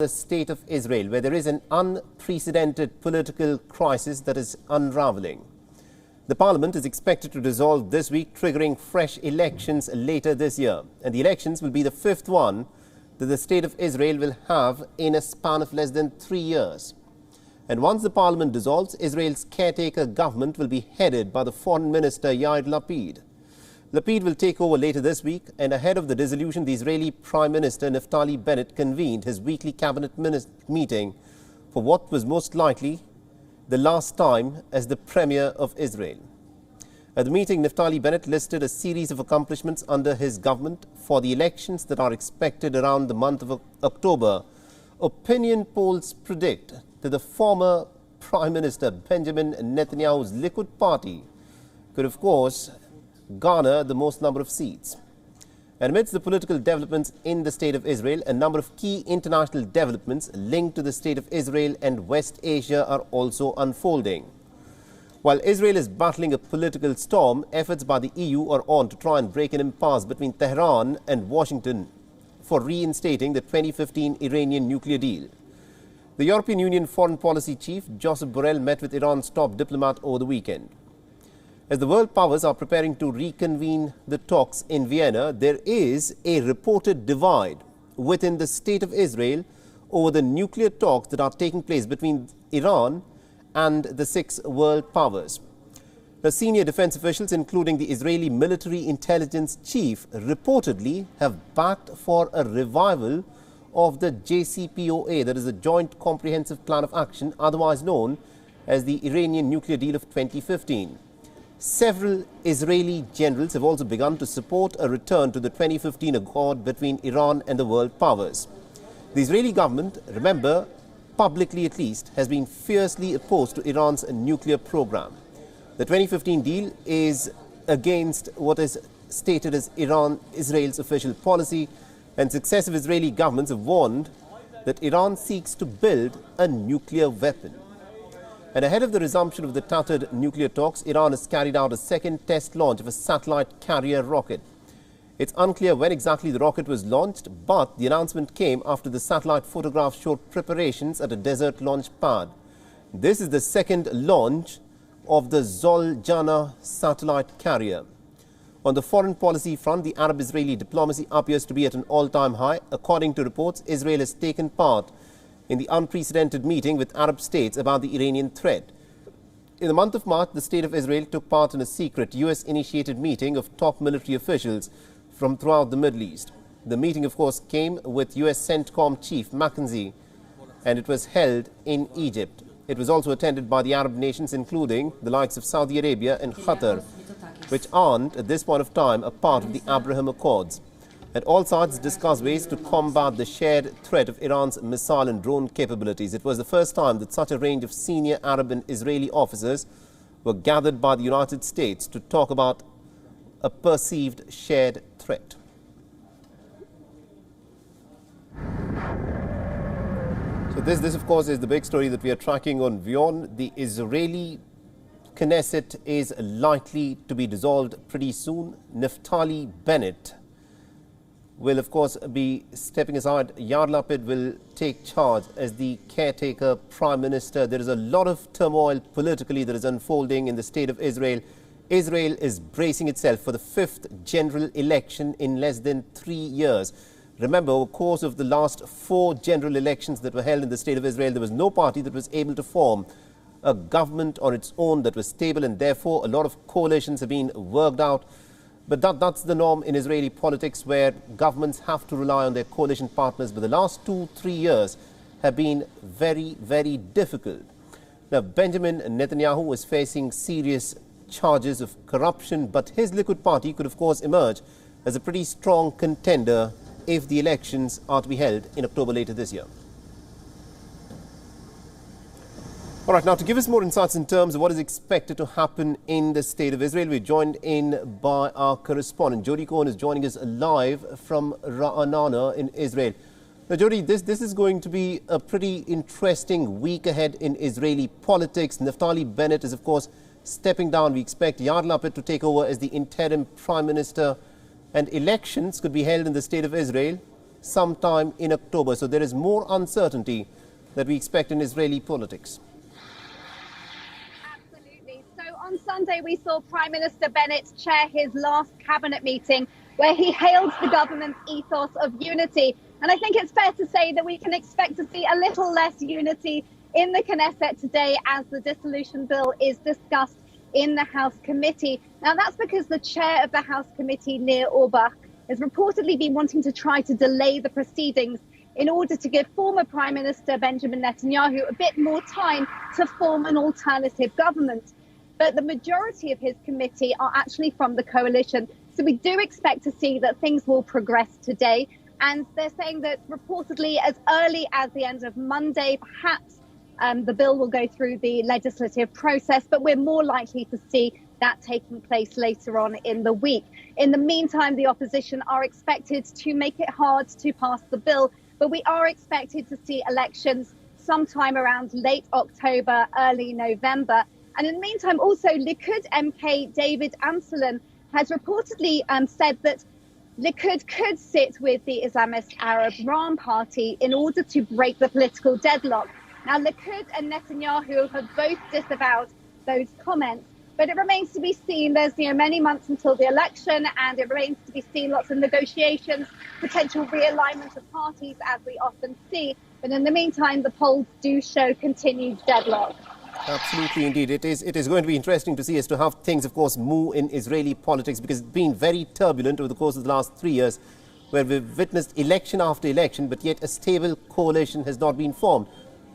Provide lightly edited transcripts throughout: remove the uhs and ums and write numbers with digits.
the state of Israel, where there is an unprecedented political crisis that is unraveling. The parliament is expected to dissolve this week, triggering fresh elections later this year. And the elections will be the fifth one that the state of Israel will have in a span of less than 3 years. And once the parliament dissolves, Israel's caretaker government will be headed by the foreign minister Yair Lapid. Lapid will take over later this week, and ahead of the dissolution, the Israeli Prime Minister Naftali Bennett convened his weekly cabinet meeting for what was most likely the last time as the Premier of Israel. At the meeting, Naftali Bennett listed a series of accomplishments under his government for the elections that are expected around the month of October. Opinion polls predict that the former Prime Minister Benjamin Netanyahu's Likud party could, of course, garner the most number of seats. And amidst the political developments in the state of Israel, a number of key international developments linked to the state of Israel and West Asia are also unfolding. While Israel is battling a political storm, efforts by the EU are on to try and break an impasse between Tehran and Washington for reinstating the 2015 Iranian nuclear deal. The European Union Foreign Policy Chief Josep Borrell met with Iran's top diplomat over the weekend. As the world powers are preparing to reconvene the talks in Vienna, there is a reported divide within the state of Israel over the nuclear talks that are taking place between Iran and the 6 world powers. The senior defense officials, including the Israeli military intelligence chief, reportedly have backed for a revival of the JCPOA, that is the Joint Comprehensive Plan of Action, otherwise known as the Iranian nuclear deal of 2015. Several Israeli generals have also begun to support a return to the 2015 accord between Iran and the world powers. The Israeli government, remember, publicly at least, has been fiercely opposed to Iran's nuclear program. The 2015 deal is against what is stated as Israel's official policy, and successive Israeli governments have warned that Iran seeks to build a nuclear weapon. And ahead of the resumption of the tattered nuclear talks, Iran has carried out a second test launch of a satellite carrier rocket. It's unclear when exactly the rocket was launched, but the announcement came after the satellite photographs showed preparations at a desert launch pad. This is the second launch of the Zoljana satellite carrier. On the foreign policy front, the Arab-Israeli diplomacy appears to be at an all-time high. According to reports, Israel has taken part in the unprecedented meeting with Arab states about the Iranian threat. In the month of March, the state of Israel took part in a secret US-initiated meeting of top military officials from throughout the Middle East. The meeting, of course, came with US CENTCOM chief McKenzie, and it was held in Egypt. It was also attended by the Arab nations, including the likes of Saudi Arabia and Qatar, which aren't, at this point of time, a part of the Abraham Accords. And all sides discussed ways to combat the shared threat of Iran's missile and drone capabilities. It was the first time that such a range of senior Arab and Israeli officers were gathered by the United States to talk about a perceived shared threat. So this of course, is the big story that we are tracking on WION. The Israeli Knesset is likely to be dissolved pretty soon. Naftali Bennett will, of course, be stepping aside. Yair Lapid will take charge as the caretaker prime minister. There is a lot of turmoil politically that is unfolding in the state of Israel. Israel is bracing itself for the 5th general election in less than 3 years. Remember, over the course of the last 4 general elections that were held in the state of Israel, there was no party that was able to form a government on its own that was stable, and therefore a lot of coalitions have been worked out. But that's the norm in Israeli politics, where governments have to rely on their coalition partners. But the last 2-3 years have been very, very difficult. Now, Benjamin Netanyahu is facing serious charges of corruption, but his Likud party could, of course, emerge as a pretty strong contender if the elections are to be held in October later this year. All right, now to give us more insights in terms of what is expected to happen in the state of Israel, we're joined in by our correspondent. Jody Cohen is joining us live from Ra'anana in Israel. Now, Jody, this is going to be a pretty interesting week ahead in Israeli politics. Naftali Bennett is, of course, stepping down. We expect Yair Lapid to take over as the interim prime minister, and elections could be held in the state of Israel sometime in October. So there is more uncertainty that we expect in Israeli politics. Absolutely. So on Sunday, we saw Prime Minister Bennett chair his last cabinet meeting, where he hailed the government's ethos of unity. And I think it's fair to say that we can expect to see a little less unity in the Knesset today as the dissolution bill is discussed in the House committee. Now, that's because the chair of the House committee, Nir Orbach, has reportedly been wanting to try to delay the proceedings in order to give former Prime Minister Benjamin Netanyahu a bit more time to form an alternative government. But the majority of his committee are actually from the coalition. So we do expect to see that things will progress today. And they're saying that reportedly as early as the end of Monday, perhaps the bill will go through the legislative process, but we're more likely to see that taking place later on in the week. In the meantime, the opposition are expected to make it hard to pass the bill, but we are expected to see elections sometime around late October, early November. And in the meantime, also Likud MK David Amsellem has reportedly said that Likud could sit with the Islamist Arab Ram Party in order to break the political deadlock. Now, Likud and Netanyahu have both disavowed those comments, but it remains to be seen. There's many months until the election, and it remains to be seen lots of negotiations, potential realignment of parties, as we often see. But in the meantime, the polls do show continued deadlock. Absolutely, indeed. It is going to be interesting to see as to how things, of course, move in Israeli politics, because it's been very turbulent over the course of the last 3 years, where we've witnessed election after election, but yet a stable coalition has not been formed.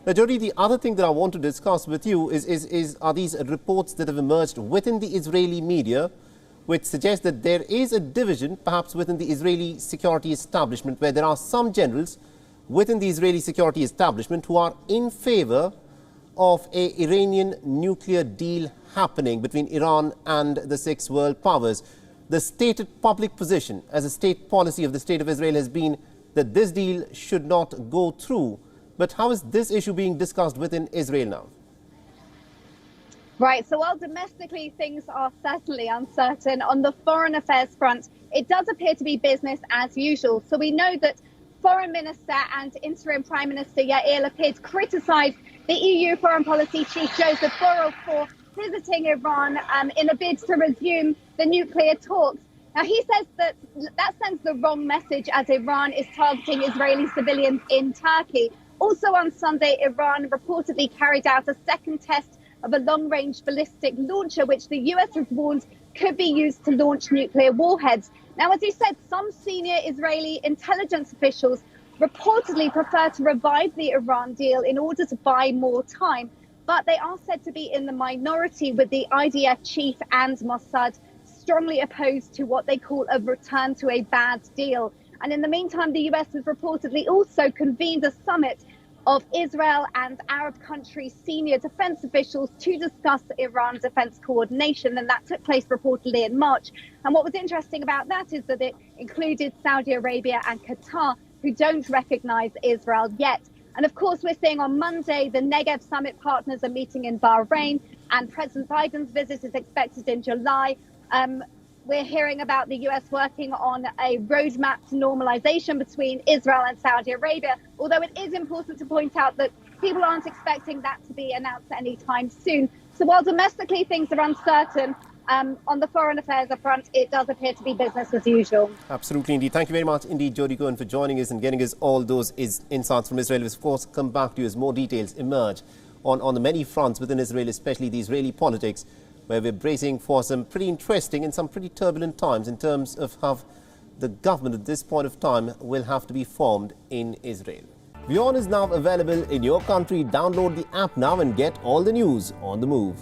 Now, Jody, the other thing that I want to discuss with you are these reports that have emerged within the Israeli media, which suggest that there is a division, perhaps within the Israeli security establishment, where there are some generals within the Israeli security establishment who are in favor of an Iranian nuclear deal happening between Iran and the six world powers. The stated public position as a state policy of the State of Israel has been that this deal should not go through. But how is this issue being discussed within Israel now? Right, so while domestically things are certainly uncertain, on the foreign affairs front, it does appear to be business as usual. So we know that Foreign Minister and Interim Prime Minister Yair Lapid criticised the EU Foreign Policy Chief Joseph Borrell for visiting Iran in a bid to resume the nuclear talks. Now, he says that sends the wrong message, as Iran is targeting Israeli civilians in Turkey. Also on Sunday, Iran reportedly carried out a second test of a long-range ballistic launcher, which the US has warned could be used to launch nuclear warheads. Now, as you said, some senior Israeli intelligence officials reportedly prefer to revive the Iran deal in order to buy more time, but they are said to be in the minority, with the IDF chief and Mossad strongly opposed to what they call a return to a bad deal. And in the meantime, the US has reportedly also convened a summit of Israel and Arab countries' senior defense officials to discuss Iran defense coordination. And that took place reportedly in March. And what was interesting about that is that it included Saudi Arabia and Qatar, who don't recognize Israel yet. And of course, we're seeing on Monday, the Negev summit partners are meeting in Bahrain, and President Biden's visit is expected in July. We're hearing about the US working on a roadmap to normalization between Israel and Saudi Arabia, although it is important to point out that people aren't expecting that to be announced anytime soon. So while domestically things are uncertain, on the foreign affairs front, it does appear to be business as usual. Absolutely, indeed. Thank you very much indeed, Jody Cohen, for joining us and getting us all those insights from Israel. We'll, of course, come back to you as more details emerge on the many fronts within Israel, especially the Israeli politics, where we're bracing for some pretty interesting and some pretty turbulent times in terms of how the government at this point of time will have to be formed in Israel. WION is now available in your country. Download the app now and get all the news on the move.